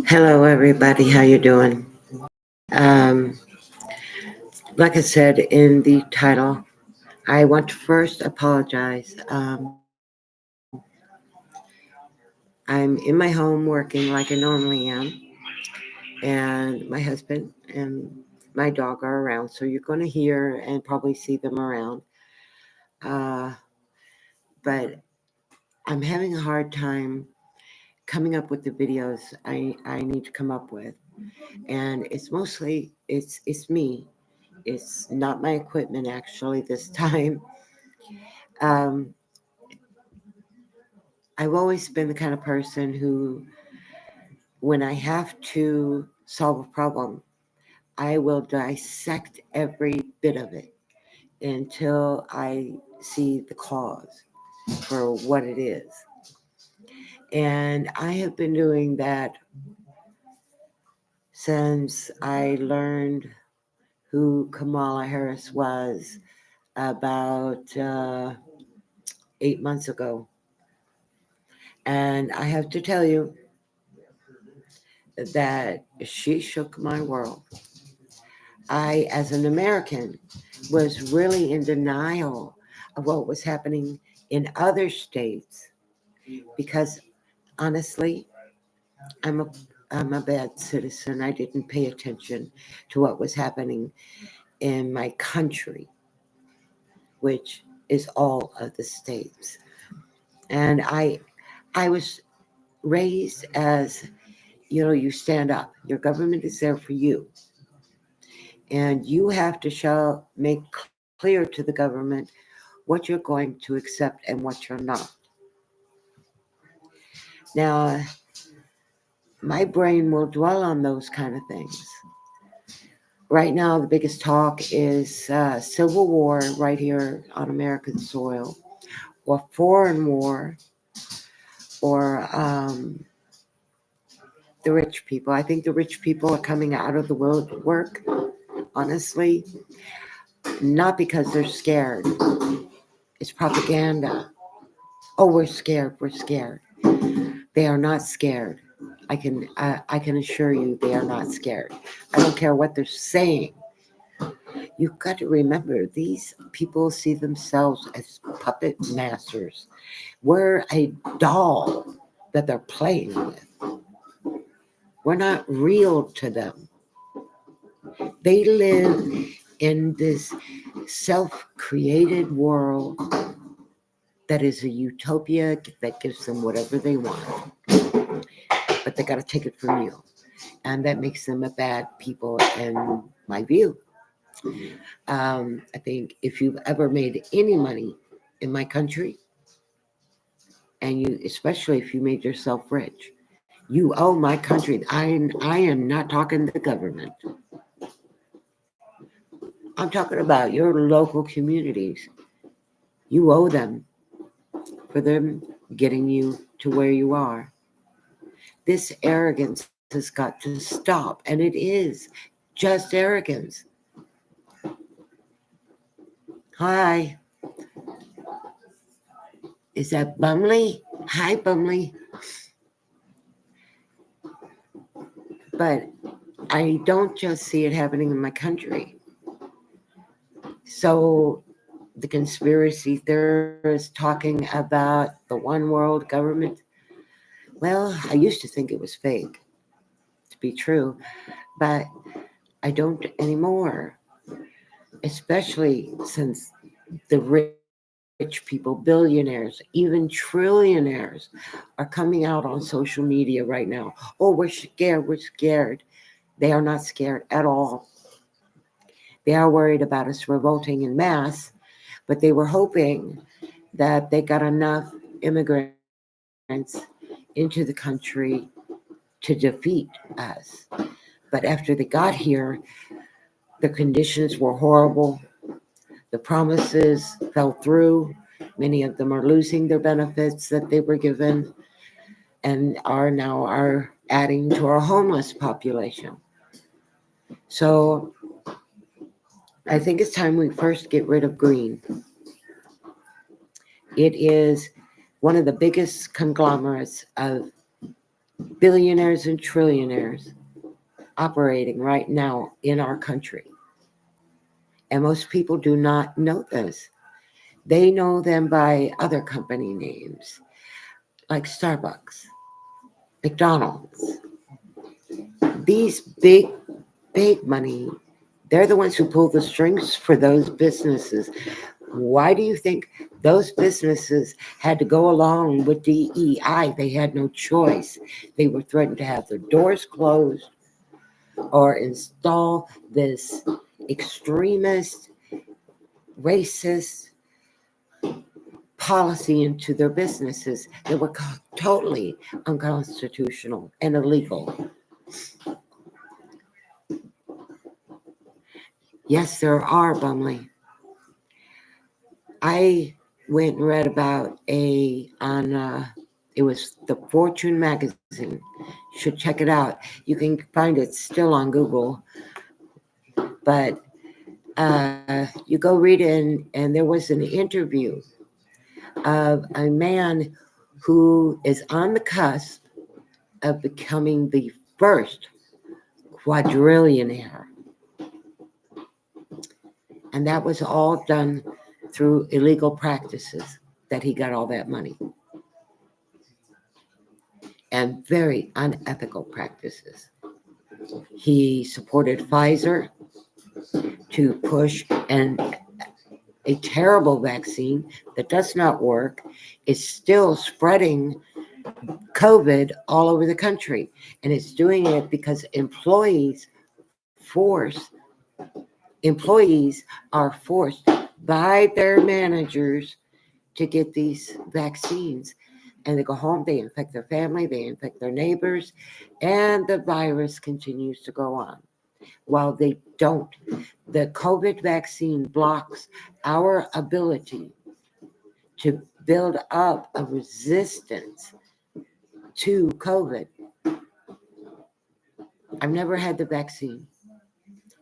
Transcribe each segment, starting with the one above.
Hello, everybody. How you doing? Um, like I said in the title, I want to first apologize. I'm in my home working like I normally am, and my husband and my dog are around, so you're going to hear and probably see them around. Uh, but I'm having a hard time coming up with the videos I need to come up with, and it's mostly it's me. It's not my equipment actually this time. Um, I've always been the kind of person who, when I have to solve a problem, I will dissect every bit of it until I see the cause for what it is. And I have been doing that since I learned who Kamala Harris was about 8 months ago. And I have to tell you that she shook my world. I, as an American, was really in denial of what was happening in other states because honestly, I'm a I'm a bad citizen. I didn't pay attention to what was happening in my country, which is all of the states. And I was raised as, you stand up. Your government is there for you. And you have to make clear to the government what you're going to accept and what you're not. Now, my brain will dwell on those kind of things. Right now, the biggest talk is civil war right here on American soil, or foreign war, or the rich people. I think the rich people are coming out of the woodwork, honestly, not because they're scared. It's propaganda. Oh, we're scared. We're scared. They are not scared. I can assure you they are not scared. I don't care what they're saying. You've got to remember these people see themselves as puppet masters. We're a doll that they're playing with. We're not real to them. They live in this self-created world that is a utopia that gives them whatever they want. But they got to take it from you. And that makes them a bad people in my view. I think if you've ever made any money in my country, and you, especially if you made yourself rich, you owe my country. I am not talking the government. I'm talking about your local communities. You owe them for them getting you to where you are. This arrogance has got to stop, and it is just arrogance. Hi, is that Bumley? Hi, Bumley. But I don't just see it happening in my country. So the conspiracy theorists talking about the one world government, well, I used to think it was fake to be true, but I don't anymore, especially since the rich people, billionaires, even trillionaires, are coming out on social media right now. Oh, we're scared, we're scared. They are not scared at all. They are worried about us revolting in mass, but they were hoping that they got enough immigrants into the country to defeat us. But after they got here, the conditions were horrible. The promises fell through. Many of them are losing their benefits that they were given and are adding to our homeless population. So I think it's time we first get rid of green. It is one of the biggest conglomerates of billionaires and trillionaires operating right now in our country. And most people do not know this. They know them by other company names like Starbucks, McDonald's. These big money, they're the ones who pull the strings for those businesses. Why do you think those businesses had to go along with DEI? They had no choice. They were threatened to have their doors closed or install this extremist, racist policy into their businesses that were totally unconstitutional and illegal. Yes, there are, Bumley. I went and read about it was the Fortune magazine. Should check it out. You can find it still on Google, but you go read it, and there was an interview of a man who is on the cusp of becoming the first quadrillionaire. And that was all done through illegal practices that he got all that money. And very unethical practices. He supported Pfizer to push a terrible vaccine that does not work, is still spreading COVID all over the country. And it's doing it because employees are forced by their managers to get these vaccines. And they go home, they infect their family, they infect their neighbors, and the virus continues to go on. While they don't, the COVID vaccine blocks our ability to build up a resistance to COVID. I've never had the vaccine.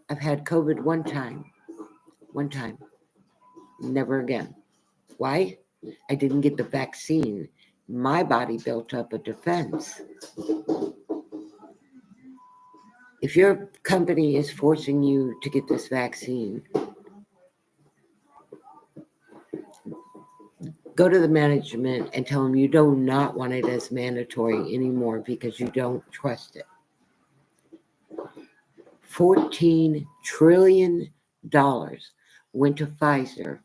I've had COVID one time, never again. Why? I didn't get the vaccine. My body built up a defense. If your company is forcing you to get this vaccine, go to the management and tell them you do not want it as mandatory anymore because you don't trust it. $14 trillion went to Pfizer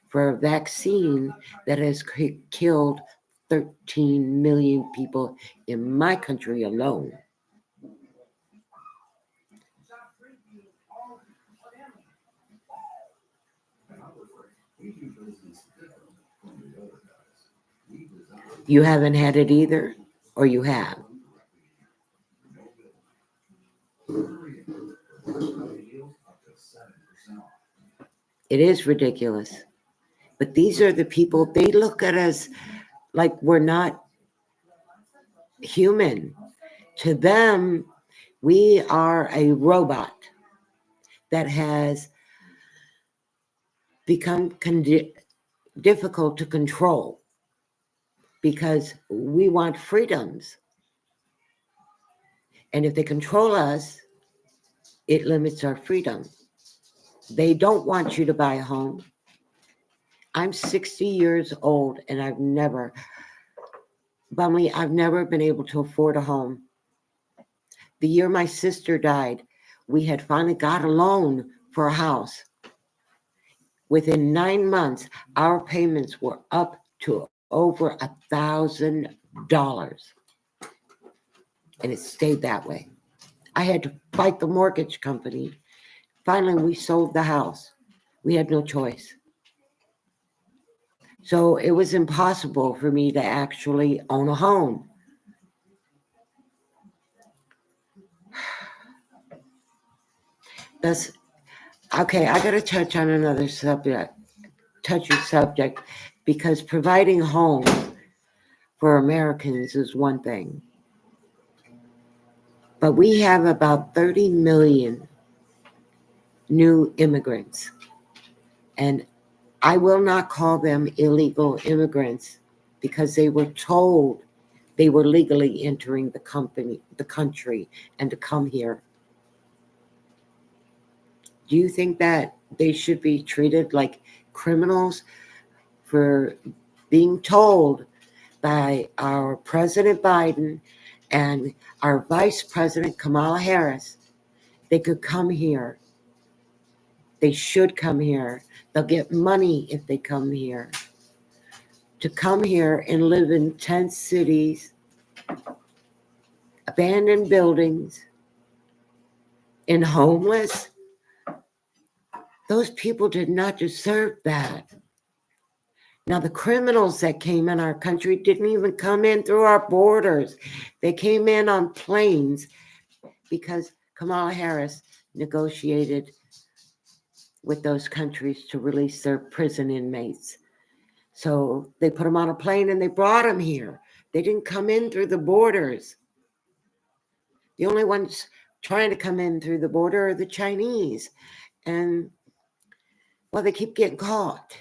for a vaccine that has killed 13 million people in my country alone. You haven't had it either, or you have? It is ridiculous. But these are the people, they look at us like we're not human. To them, we are a robot that has become difficult to control because we want freedoms. And if they control us, it limits our freedom. They don't want you to buy a home. I'm 60 years old and I've never been able to afford a home. The year my sister died, we had finally got a loan for a house. Within 9 months, our payments were up to over $1,000. And it stayed that way. I had to fight the mortgage company. Finally, we sold the house. We had no choice. So it was impossible for me to actually own a home. Okay, I got to touch on another touchy subject, because providing homes for Americans is one thing. But we have about 30 million new immigrants. And I will not call them illegal immigrants because they were told they were legally entering the country, and to come here. Do you think that they should be treated like criminals for being told by our President Biden and our Vice President Kamala Harris they could come here? They should come here. They'll get money if they come here. To come here and live in tent cities, abandoned buildings, and homeless, those people did not deserve that. Now, the criminals that came in our country didn't even come in through our borders. They came in on planes because Kamala Harris negotiated with those countries to release their prison inmates. So they put them on a plane and they brought them here. They didn't come in through the borders. The only ones trying to come in through the border are the Chinese. And, well, they keep getting caught.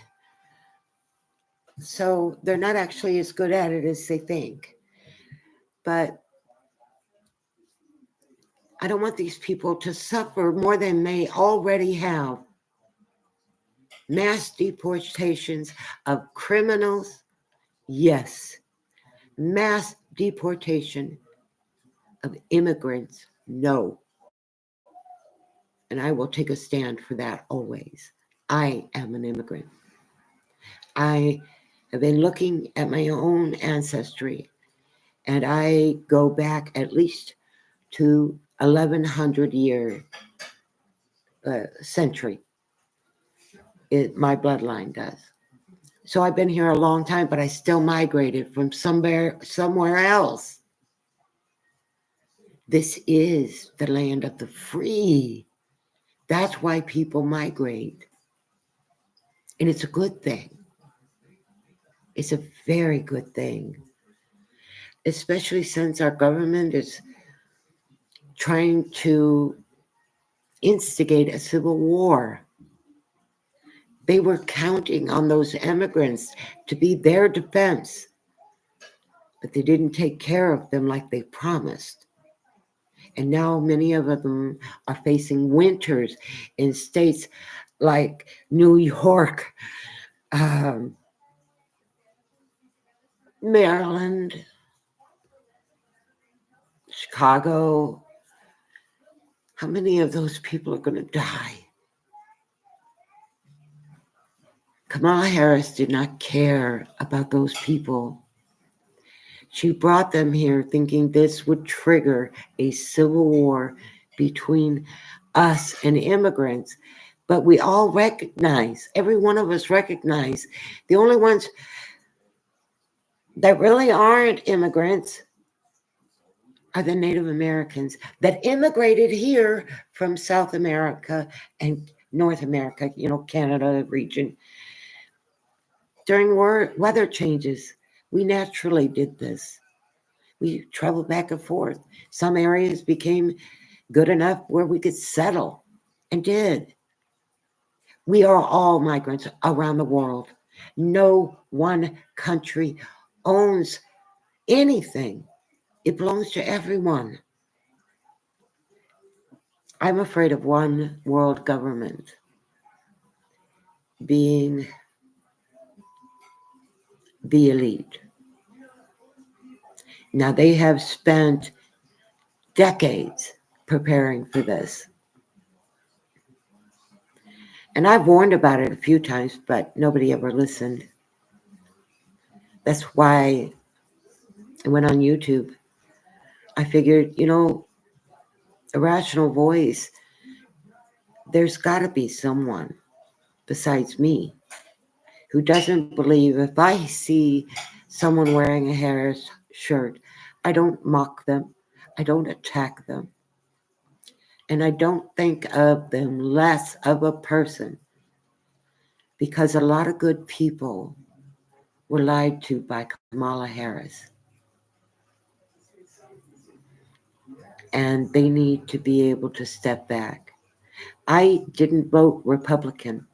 So they're not actually as good at it as they think. But I don't want these people to suffer more than they already have. Mass deportations of criminals, yes. Mass deportation of immigrants, no. And I will take a stand for that always. I am an immigrant. I have been looking at my own ancestry, and I go back at least to 1100 year century. My bloodline does. So I've been here a long time, but I still migrated from somewhere else. This is the land of the free. That's why people migrate. And it's a good thing. It's a very good thing. Especially since our government is trying to instigate a civil war. They were counting on those immigrants to be their defense, but they didn't take care of them like they promised. And now many of them are facing winters in states like New York, Maryland, Chicago. How many of those people are going to die? Kamala Harris did not care about those people. She brought them here thinking this would trigger a civil war between us and immigrants. But we all recognize, every one of us recognize, the only ones that really aren't immigrants are the Native Americans that immigrated here from South America and North America, Canada region. During weather changes, we naturally did this. We traveled back and forth. Some areas became good enough where we could settle, and did. We are all migrants around the world. No one country owns anything. It belongs to everyone. I'm afraid of one world government being the elite. Now, they have spent decades preparing for this. And I've warned about it a few times, but nobody ever listened. That's why I went on YouTube. I figured, a rational voice, there's got to be someone besides me who doesn't believe if I see someone wearing a Harris shirt, I don't mock them, I don't attack them, and I don't think of them less of a person, because a lot of good people were lied to by Kamala Harris. And they need to be able to step back. I didn't vote Republican,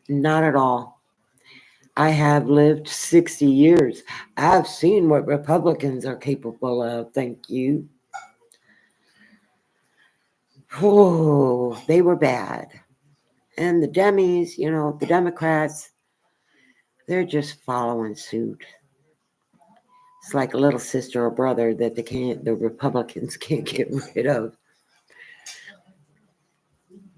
not at all. I have lived 60 years. I've seen what Republicans are capable of. Thank you. Oh, they were bad. And the Demis, the Democrats, they're just following suit. It's like a little sister or brother that the Republicans can't get rid of.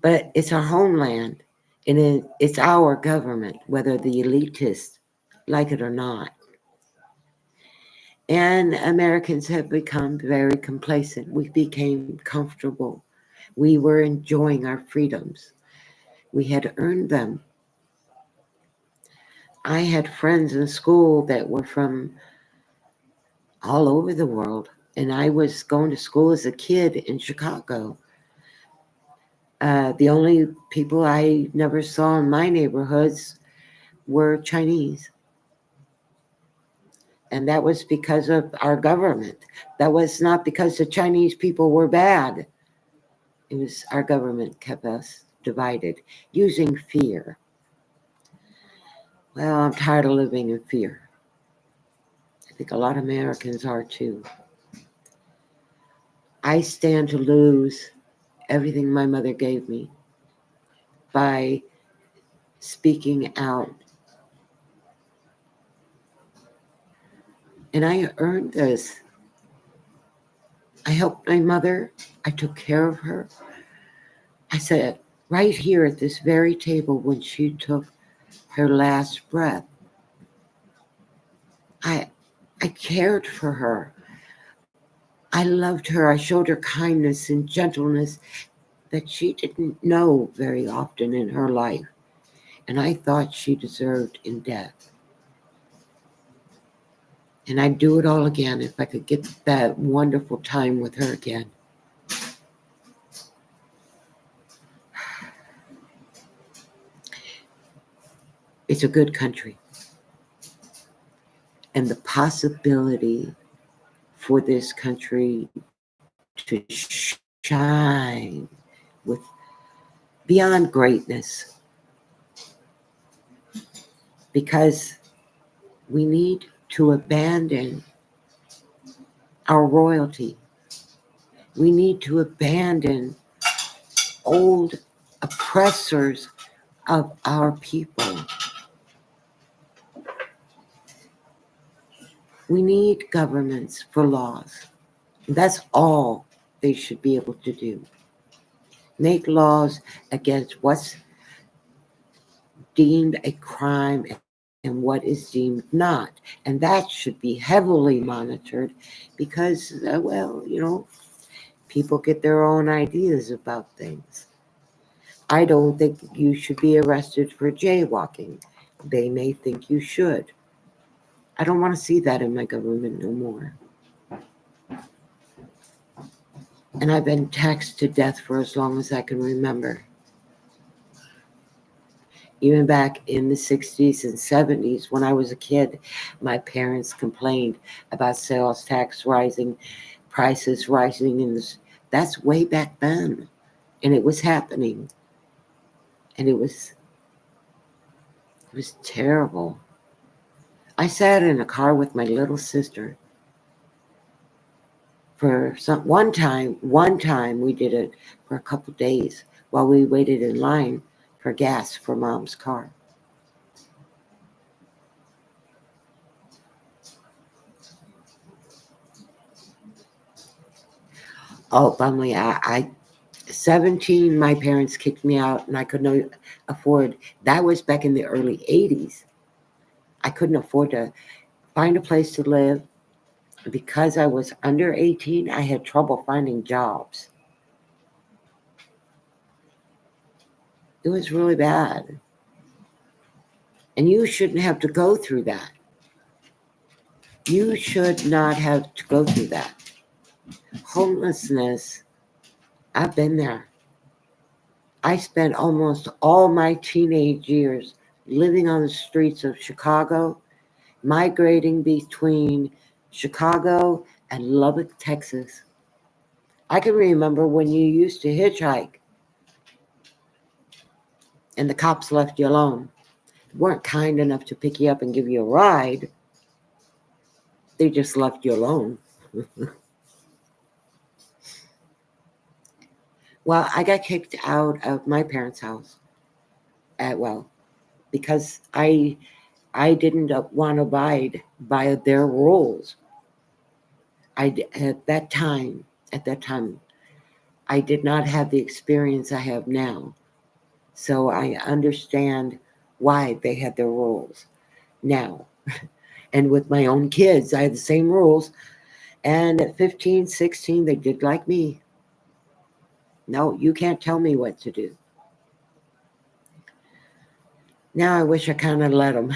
But it's our homeland, and it's our government, whether the elitists like it or not. And Americans have become very complacent. We became comfortable. We were enjoying our freedoms. We had earned them. I had friends in school that were from all over the world, and I was going to school as a kid in Chicago. The only people I never saw in my neighborhoods were Chinese. And that was because of our government. That was not because the Chinese people were bad. It was our government kept us divided using fear. Well, I'm tired of living in fear. I think a lot of Americans are too. I stand to lose everything my mother gave me by speaking out. And I earned this. I helped my mother. I took care of her. I said, right here at this very table when she took her last breath, I cared for her. I loved her. I showed her kindness and gentleness that she didn't know very often in her life. And I thought she deserved in death. And I'd do it all again if I could get that wonderful time with her again. It's a good country. And the possibility for this country to shine with beyond greatness, because we need to abandon our royalty. We need to abandon old oppressors of our people. We need governments for laws. That's all they should be able to do. Make laws against what's deemed a crime and what is deemed not. And that should be heavily monitored because, people get their own ideas about things. I don't think you should be arrested for jaywalking. They may think you should. I don't want to see that in my government no more. And I've been taxed to death for as long as I can remember. Even back in the 60s and 70s, when I was a kid, my parents complained about sales tax rising, prices rising. That's way back then. And it was happening. And it was terrible. I sat in a car with my little sister. For one time we did it for a couple days while we waited in line for gas for Mom's car. Oh, Bumley, I 17, my parents kicked me out and I could not afford. That was back in the early 80s. I couldn't afford to find a place to live. Because I was under 18, I had trouble finding jobs. It was really bad. And you shouldn't have to go through that. You should not have to go through that. Homelessness, I've been there. I spent almost all my teenage years living on the streets of Chicago, migrating between Chicago and Lubbock, Texas. I can remember when you used to hitchhike and the cops left you alone. weren't kind enough to pick you up and give you a ride. They just left you alone. Well, I got kicked out of my parents' house because I didn't want to abide by their rules. At that time, I did not have the experience I have now, so I understand why they had their rules now. And with my own kids, I had the same rules. And at 15, 16, they did like me. No, you can't tell me what to do. Now I wish I kind of let them.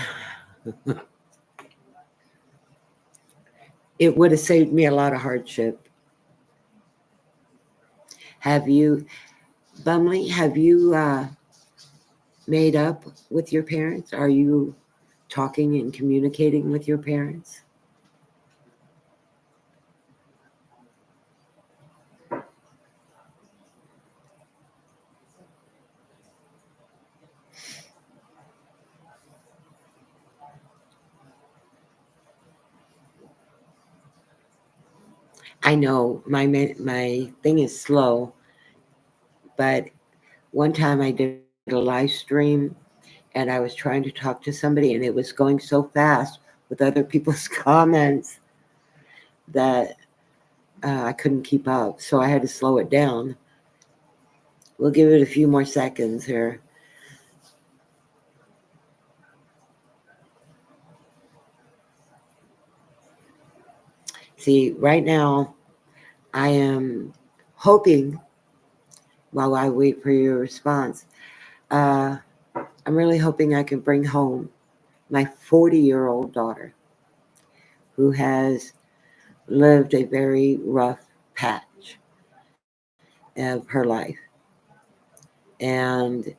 It would have saved me a lot of hardship. Have you, Bumley, have you made up with your parents? Are you talking and communicating with your parents? I know my thing is slow, but one time I did a live stream and I was trying to talk to somebody and it was going so fast with other people's comments that I couldn't keep up. So I had to slow it down. We'll give it a few more seconds here. See, right now I am hoping while I wait for your response, I'm really hoping I can bring home my 40-year-old daughter who has lived a very rough patch of her life. And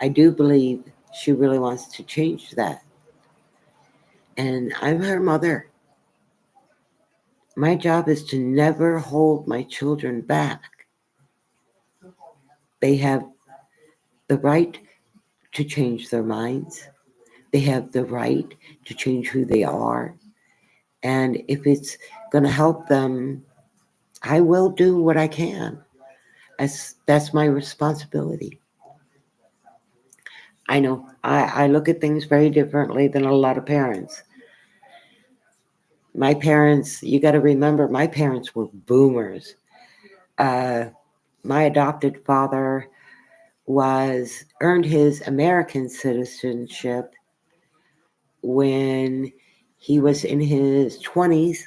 I do believe she really wants to change that. And I'm her mother. My job is to never hold my children back. They have the right to change their minds. They have the right to change who they are. And if it's going to help them, I will do what I can. That's my responsibility. I know I look at things very differently than a lot of parents. My parents, you got to remember, my parents were boomers. Uh, my adopted father earned his American citizenship when he was in his 20s.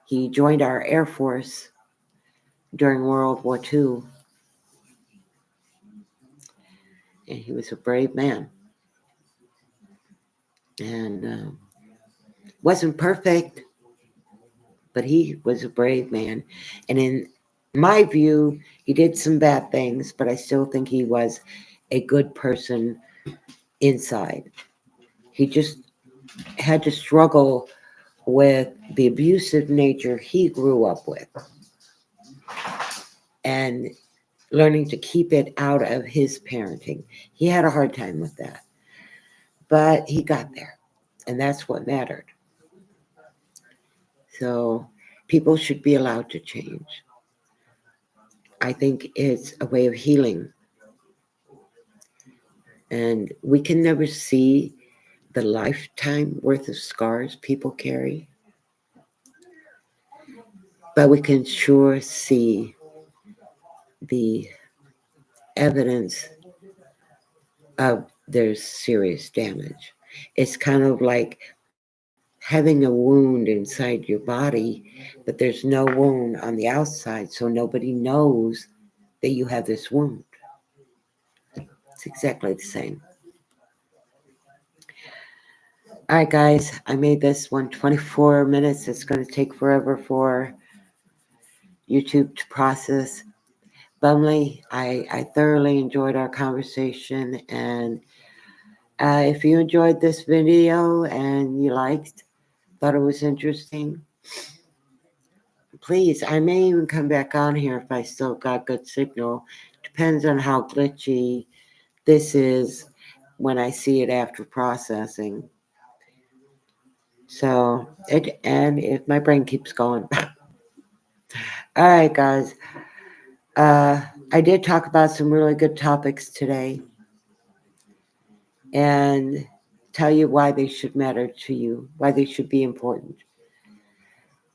He joined our Air Force during World War II, and he was a brave man. And wasn't perfect, but he was a brave man. And in my view, he did some bad things, but I still think he was a good person inside. He just had to struggle with the abusive nature he grew up with and learning to keep it out of his parenting. He had a hard time with that, but he got there, and that's what mattered. So people should be allowed to change. I think it's a way of healing. And we can never see the lifetime worth of scars people carry, but we can sure see the evidence of their serious damage. It's kind of like having a wound inside your body, but there's no wound on the outside, so nobody knows that you have this wound. It's exactly the same. All right, guys, I made this one 24 minutes. It's going to take forever for YouTube to process. Bumley, I thoroughly enjoyed our conversation. And if you enjoyed this video and you thought it was interesting, please, I may even come back on here if I still got good signal. Depends on how glitchy this is when I see it after processing. So if my brain keeps going. All right, guys. Uh, I did talk about some really good topics today and tell you why they should matter to you, why they should be important.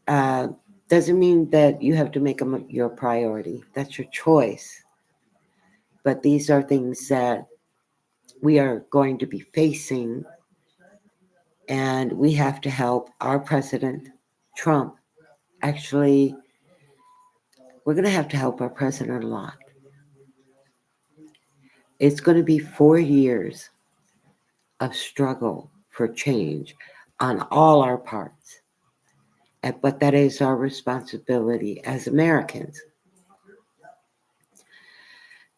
Uh, doesn't mean that you have to make them your priority. That's your choice. But these are things that we are going to be facing, and we have to help our president, Trump. Actually, we're going to have to help our president a lot. It's going to be 4 years of struggle for change on all our parts. But that is our responsibility as Americans.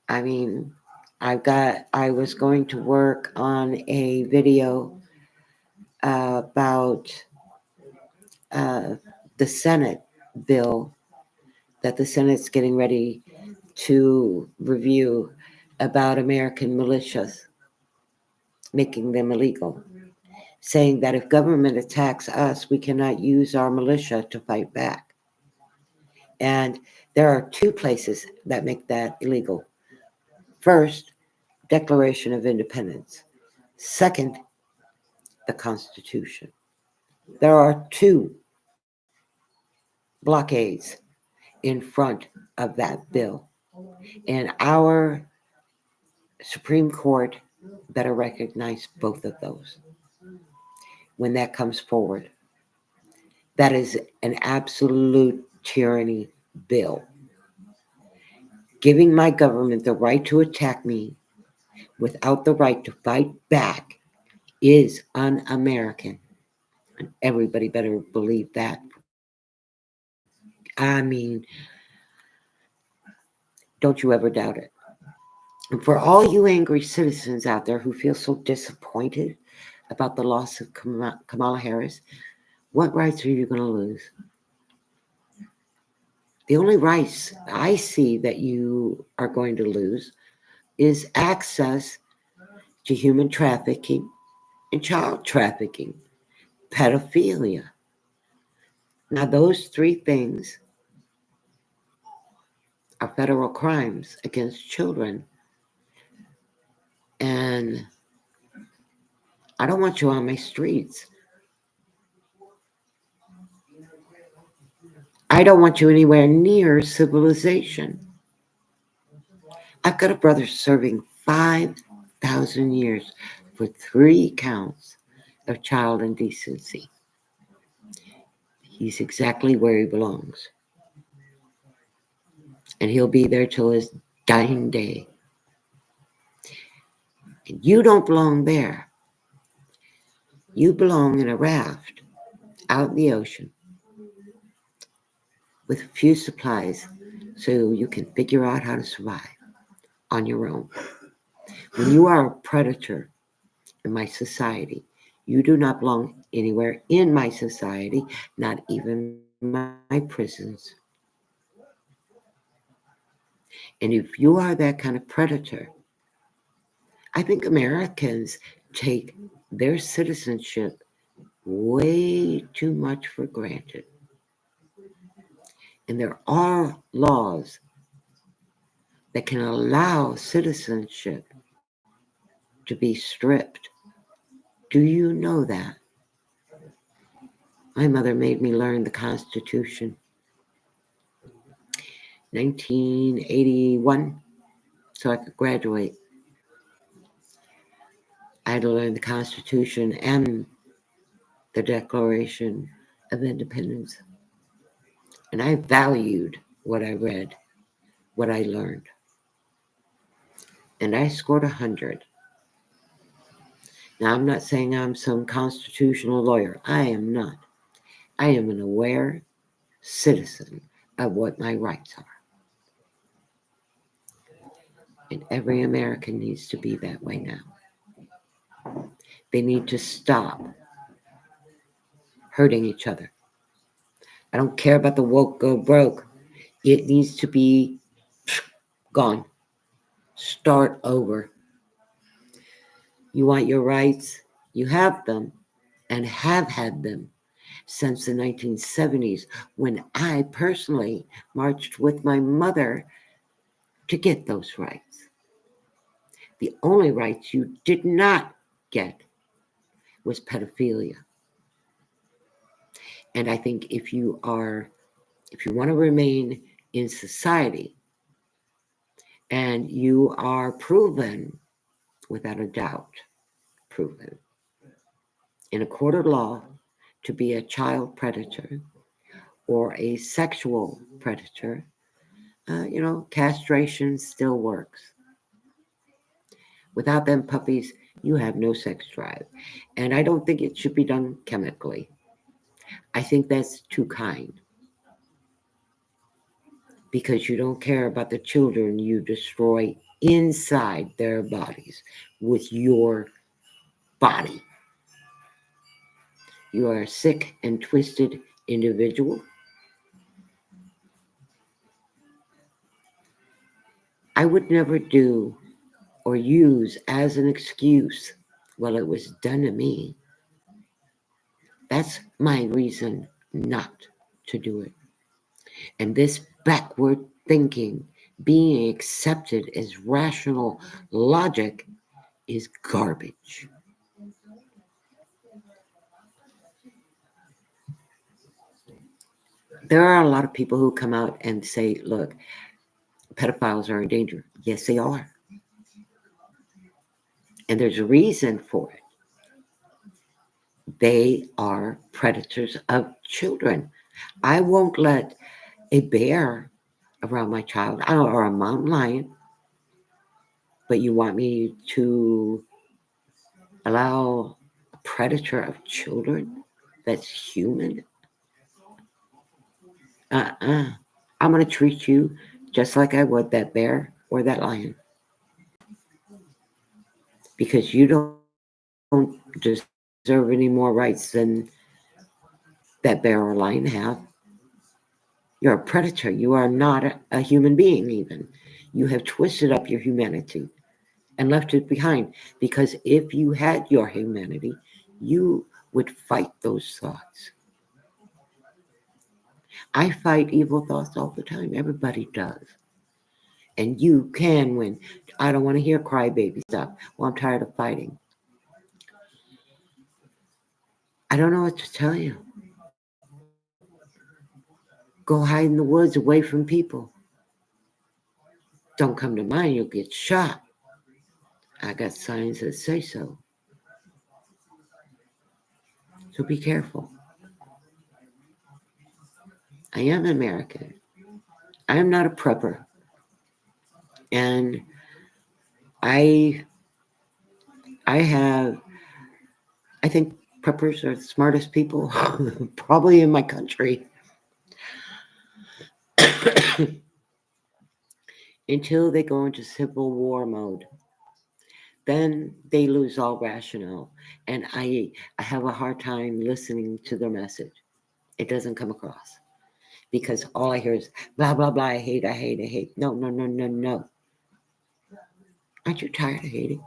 I mean, I was going to work on a video about uh, the Senate bill that the Senate's getting ready to review about American militias, making them illegal, saying that if government attacks us, we cannot use our militia to fight back. And there are 2 places that make that illegal. First, Declaration of Independence. Second, the Constitution. There are 2 blockades in front of that bill. And our Supreme Court better recognize both of those when that comes forward. That is an absolute tyranny bill. Giving my government the right to attack me without the right to fight back is un-American. And everybody better believe that. I mean, don't you ever doubt it. And for all you angry citizens out there who feel so disappointed about the loss of Kamala Harris, what rights are you going to lose? The only rights I see that you are going to lose is access to human trafficking and child trafficking, pedophilia. Now, those 3 things are federal crimes against children. And I don't want you on my streets. I don't want you anywhere near civilization. I've got a brother serving 5,000 years for 3 counts of child indecency. He's exactly where he belongs. And he'll be there till his dying day. And you don't belong there. You belong in a raft out in the ocean with a few supplies so you can figure out how to survive on your own. When you are a predator in my society, you do not belong anywhere in my society, not even my prisons. And if you are that kind of predator, I think Americans take their citizenship way too much for granted. And there are laws that can allow citizenship to be stripped. Do you know that? My mother made me learn the Constitution. 1981, so I could graduate. I had to learn the Constitution and the Declaration of Independence. And I valued what I read, what I learned. And I scored 100. Now, I'm not saying I'm some constitutional lawyer. I am not. I am an aware citizen of what my rights are. And every American needs to be that way now. They need to stop hurting each other. I don't care about the woke go broke. It needs to be gone. Start over. You want your rights? You have them and have had them since the 1970s when I personally marched with my mother to get those rights. The only rights you did not get was pedophilia. And I think if you want to remain in society and you are proven, without a doubt, proven in a court of law to be a child predator or a sexual predator, castration still works. Without them puppies, you have no sex drive. And I don't think it should be done chemically. I think that's too kind. Because you don't care about the children you destroy inside their bodies with your body. You are a sick and twisted individual. I would never do or use as an excuse, well, it was done to me. That's my reason not to do it. And this backward thinking, being accepted as rational logic, is garbage. There are a lot of people who come out and say, look, pedophiles are in danger. Yes, they are. And there's a reason for it. They are predators of children. I won't let a bear around my child or a mountain lion, but you want me to allow a predator of children that's human? I'm going to treat you just like I would that bear or that lion. Because you don't deserve any more rights than that bear or lion have. You're a predator. You are not a human being even. You have twisted up your humanity and left it behind. Because if you had your humanity, you would fight those thoughts. I fight evil thoughts all the time. Everybody does. And you can win. I don't want to hear crybaby stuff. Well, I'm tired of fighting. I don't know what to tell you. Go hide in the woods away from people. Don't come to mine, you'll get shot. I got signs that say so. So be careful. I am American. I am not a prepper. And I think preppers are the smartest people probably in my country. Until they go into civil war mode. Then they lose all rationale. And I have a hard time listening to their message. It doesn't come across. Because all I hear is blah, blah, blah, I hate. No. Aren't you tired of hating?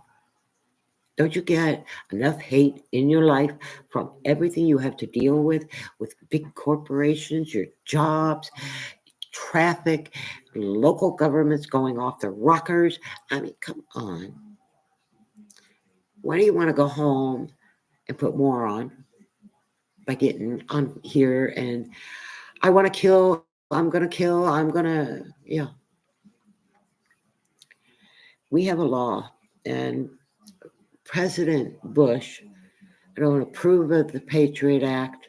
Don't you get enough hate in your life from everything you have to deal with big corporations, your jobs, traffic, local governments going off the rockers? I mean, come on. Why do you want to go home and put more on by getting on here and I want to kill, yeah. We have a law, and President Bush, I don't approve of the Patriot Act.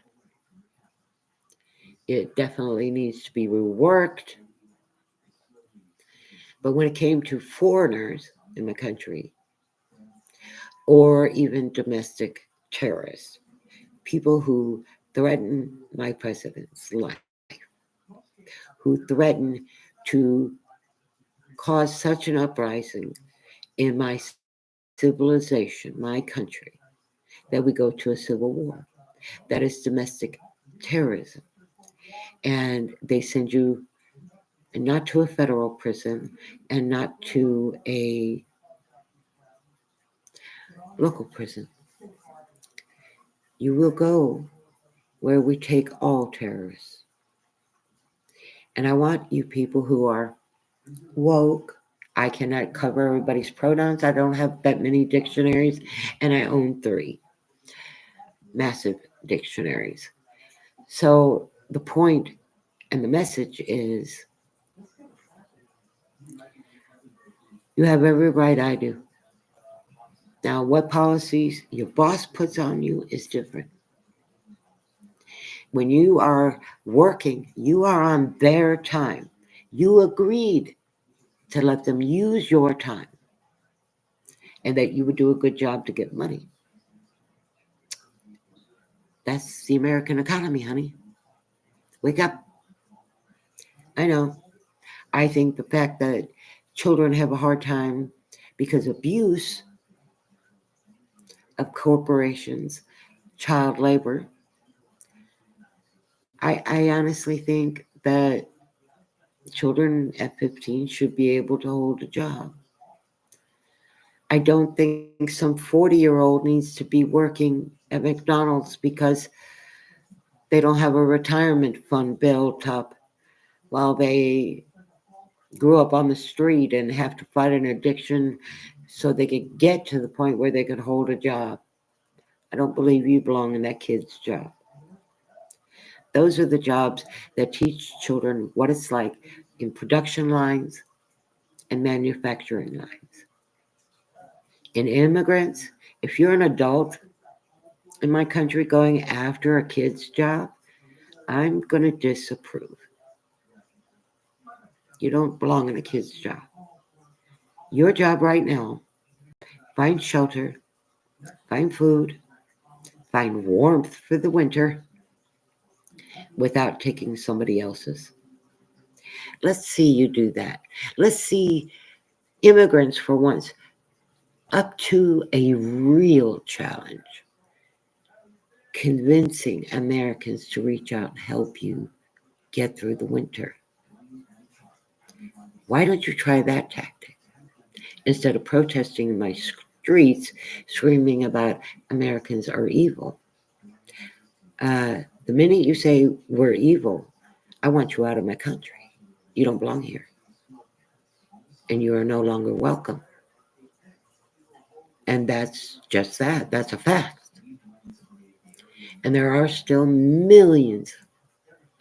It definitely needs to be reworked. But when it came to foreigners in the country, or even domestic terrorists, people who threaten my president's life, who threaten to cause such an uprising in my civilization, my country, that we go to a civil war. That is domestic terrorism. And they send you not to a federal prison and not to a local prison. You will go where we take all terrorists. And I want you people who are woke. I cannot cover everybody's pronouns. I don't have that many dictionaries, and I own 3 massive dictionaries. So the point and the message is you have every right I do. Now, what policies your boss puts on you is different. When you are working, you are on their time. You agreed to let them use your time and that you would do a good job to get money. That's the American economy, honey. Wake up. I know. I think the fact that children have a hard time because abuse of corporations, child labor, I honestly think that children at 15 should be able to hold a job. I don't think some 40-year-old needs to be working at McDonald's because they don't have a retirement fund built up while they grew up on the street and have to fight an addiction so they could get to the point where they could hold a job. I don't believe you belong in that kid's job. Those are the jobs that teach children what it's like in production lines and manufacturing lines. In immigrants, if you're an adult in my country going after a kid's job, I'm going to disapprove. You don't belong in a kid's job. Your job right now, find shelter, find food, find warmth for the winter without taking somebody else's. Let's see you do that. Let's see immigrants for once up to a real challenge, convincing Americans to reach out and help you get through the winter. Why don't you try that tactic instead of protesting in my streets, screaming about Americans are evil? The minute you say we're evil, I want you out of my country. You don't belong here. And you are no longer welcome. And that's just that. That's a fact. And there are still millions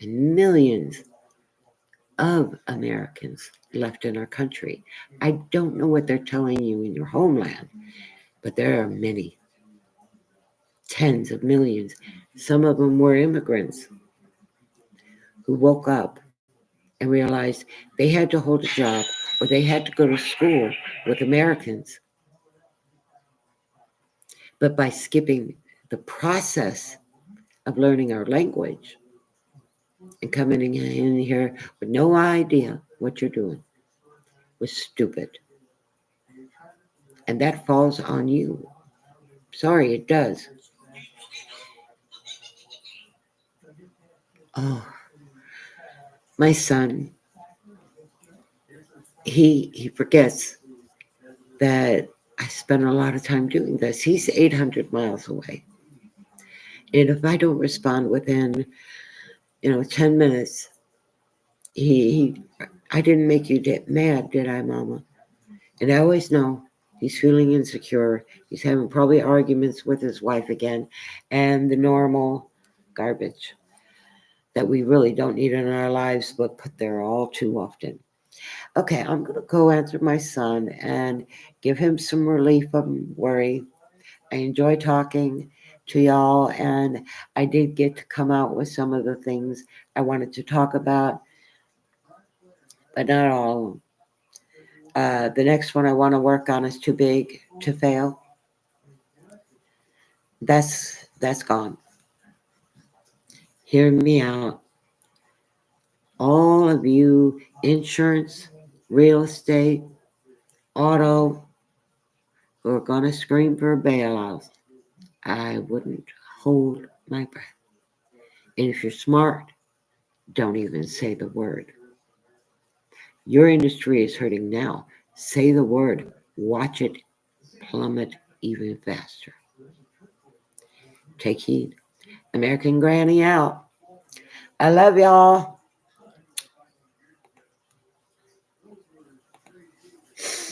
and millions of Americans left in our country. I don't know what they're telling you in your homeland, but there are many, tens of millions. Some of them were immigrants who woke up and realized they had to hold a job or they had to go to school with Americans. But by skipping the process of learning our language and coming in here with no idea what you're doing was stupid. And that falls on you. Sorry, it does. Oh, my son, he forgets that I spent a lot of time doing this. He's 800 miles away. And if I don't respond within, 10 minutes, I didn't make you mad, did I, Mama? And I always know he's feeling insecure. He's having probably arguments with his wife again and the normal garbage that we really don't need in our lives, but put there all too often. Okay, I'm going to go answer my son and give him some relief from worry. I enjoy talking to y'all, and I did get to come out with some of the things I wanted to talk about, but not all of them. The next one I want to work on is too big to fail. That's gone. Hear me out. All of you insurance, real estate, auto who are gonna scream for a bailout, I wouldn't hold my breath. And if you're smart, don't even say the word. Your industry is hurting now. Say the word. Watch it plummet even faster. Take heed. American Granny out. I love y'all.